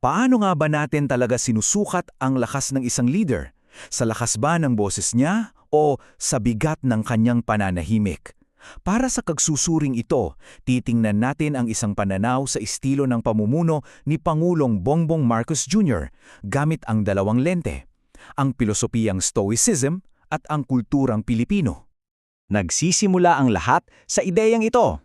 Paano nga ba natin talaga sinusukat ang lakas ng isang leader? Sa lakas ba ng boses niya o sa bigat ng kanyang pananahimik? Para sa kagsusuring ito, titingnan natin ang isang pananaw sa estilo ng pamumuno ni Pangulong Bongbong Marcos Jr. gamit ang dalawang lente, ang pilosopiyang Stoicism at ang kulturang Pilipino. Nagsisimula ang lahat sa ideyang ito.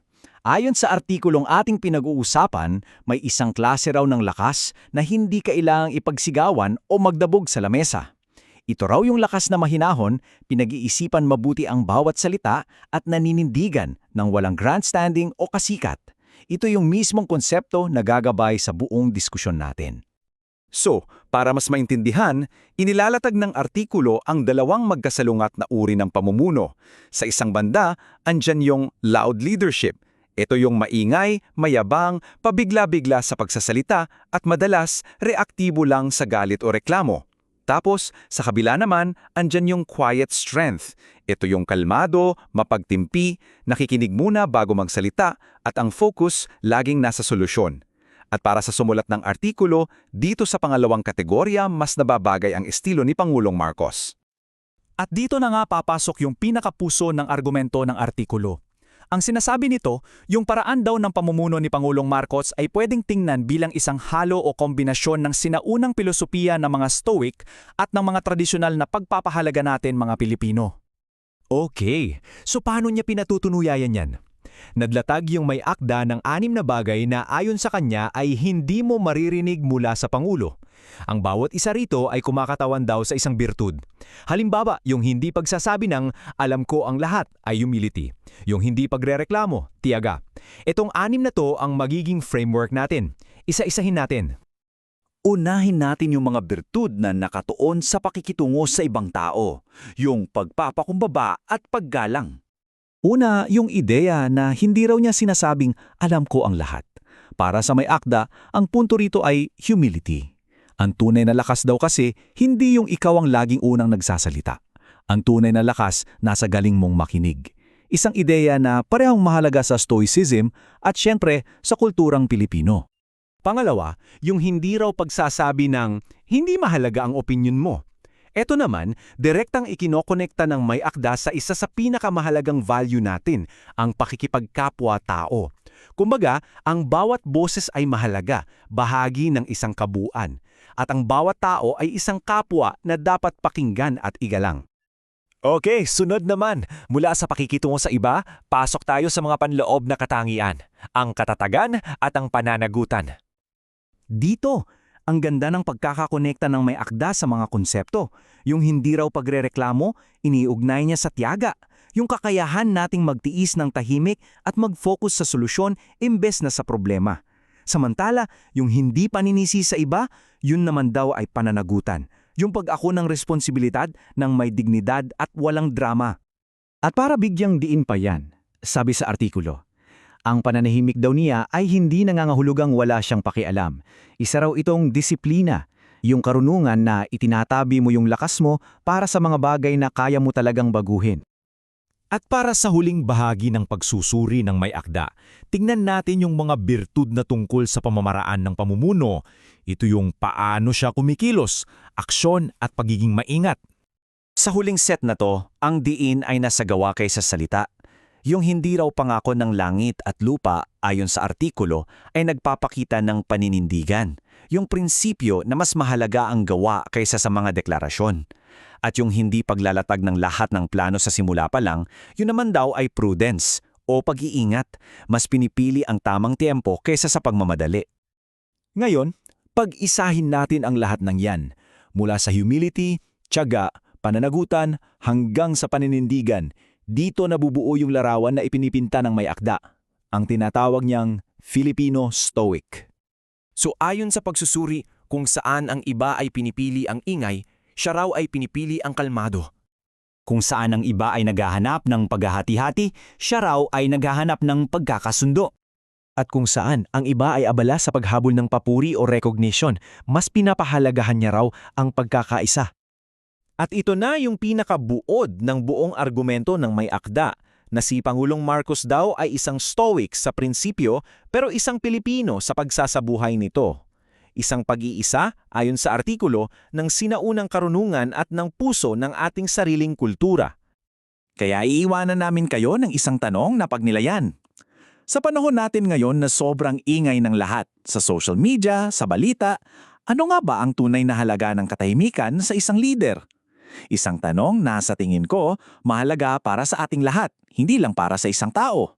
Ayon sa artikulong ating pinag-uusapan, may isang klase raw ng lakas na hindi kailangang ipagsigawan o magdabog sa lamesa. Ito raw yung lakas na mahinahon, pinag-iisipan mabuti ang bawat salita at naninindigan ng walang grandstanding o kasikat. Ito yung mismong konsepto na gagabay sa buong diskusyon natin. So, para mas maintindihan, inilalatag ng artikulo ang dalawang magkasalungat na uri ng pamumuno. Sa isang banda, andyan yung loud leadership. Ito yung maingay, mayabang, pabigla-bigla sa pagsasalita at madalas reaktibo lang sa galit o reklamo. Tapos, sa kabila naman, andyan yung quiet strength. Ito yung kalmado, mapagtimpi, nakikinig muna bago magsalita at ang focus laging nasa solusyon. At para sa sumulat ng artikulo, dito sa pangalawang kategorya mas nababagay ang estilo ni Pangulong Marcos. At dito na nga papasok yung pinakapuso ng argumento ng artikulo. Ang sinasabi nito, yung paraan daw ng pamumuno ni Pangulong Marcos ay pwedeng tingnan bilang isang halo o kombinasyon ng sinaunang pilosopiya ng mga Stoic at ng mga tradisyonal na pagpapahalaga natin mga Pilipino. Okay, so paano niya pinatutunuyan yan? Nadlatag yung may akda ng 6 na bagay na ayon sa kanya ay hindi mo maririnig mula sa Pangulo. Ang bawat isa rito ay kumakatawan daw sa isang birtud. Halimbawa, yung hindi pagsasabi ng alam ko ang lahat ay humility. Yung hindi pagrereklamo, tiyaga. Itong 6 na to ang magiging framework natin. Isa-isahin natin. Unahin natin yung mga birtud na nakatuon sa pakikitungo sa ibang tao, yung pagpapakumbaba at paggalang. Una, yung ideya na hindi raw niya sinasabing alam ko ang lahat. Para sa may akda, ang punto rito ay humility. Ang tunay na lakas daw kasi, hindi yung ikaw ang laging unang nagsasalita. Ang tunay na lakas nasa galing mong makinig. Isang ideya na parehong mahalaga sa Stoicism at syempre sa kulturang Pilipino. Pangalawa, yung hindi raw pagsasabi ng hindi mahalaga ang opinyon mo. Ito naman, direktang ikinokonekta ng may akda sa isa sa pinakamahalagang value natin, ang pakikipagkapwa-tao. Kumbaga, ang bawat boses ay mahalaga, bahagi ng isang kabuuan. At ang bawat tao ay isang kapwa na dapat pakinggan at igalang. Okay, sunod naman. Mula sa pakikitungo sa iba, pasok tayo sa mga panloob na katangian, ang katatagan at ang pananagutan. Dito, ang ganda ng pagkakakonekta ng may akda sa mga konsepto. Yung hindi raw pagrereklamo, iniugnay niya sa tiyaga. Yung kakayahan nating magtiis ng tahimik at mag-focus sa solusyon imbes na sa problema. Samantala, yung hindi paninisi sa iba, yun naman daw ay pananagutan. Yung pag-ako ng responsibilidad ng may dignidad at walang drama. At para bigyang diin pa yan, sabi sa artikulo, ang pananahimik daw niya ay hindi nangangahulugang wala siyang pakialam. Isa raw itong disiplina, yung karunungan na itinatabi mo yung lakas mo para sa mga bagay na kaya mo talagang baguhin. At para sa huling bahagi ng pagsusuri ng may akda, tingnan natin yung mga birtud na tungkol sa pamamaraan ng pamumuno. Ito yung paano siya kumikilos, aksyon at pagiging maingat. Sa huling set na to, ang diin ay nasa gawa kaysa salita. Yung hindi raw pangako ng langit at lupa ayon sa artikulo ay nagpapakita ng paninindigan. Yung prinsipyo na mas mahalaga ang gawa kaysa sa mga deklarasyon. At yung hindi paglalatag ng lahat ng plano sa simula pa lang, yun naman daw ay prudence o pag-iingat. Mas pinipili ang tamang tiempo kaysa sa pagmamadali. Ngayon, pag-isahin natin ang lahat ng yan. Mula sa humility, tiyaga, pananagutan, hanggang sa paninindigan, dito nabubuo yung larawan na ipinipinta ng may akda. Ang tinatawag niyang Filipino Stoic. So ayon sa pagsusuri kung saan ang iba ay pinipili ang ingay, siya raw ay pinipili ang kalmado. Kung saan ang iba ay naghahanap ng paghahati-hati, siya raw ay naghahanap ng pagkakasundo. At kung saan ang iba ay abala sa paghabol ng papuri o recognition, mas pinapahalagahan niya raw ang pagkakaisa. At ito na yung pinakabuod ng buong argumento ng may akda, na si Pangulong Marcos daw ay isang Stoic sa prinsipyo pero isang Pilipino sa pagsasabuhay nito. isang pag-iisa, ayon sa artikulo, ng sinaunang karunungan at ng puso ng ating sariling kultura. Kaya iiwanan namin kayo ng isang tanong na pagnilayan. Sa panahon natin ngayon na sobrang ingay ng lahat, sa social media, sa balita, ano nga ba ang tunay na halaga ng katahimikan sa isang leader? Isang tanong na sa tingin ko mahalaga para sa ating lahat, hindi lang para sa isang tao.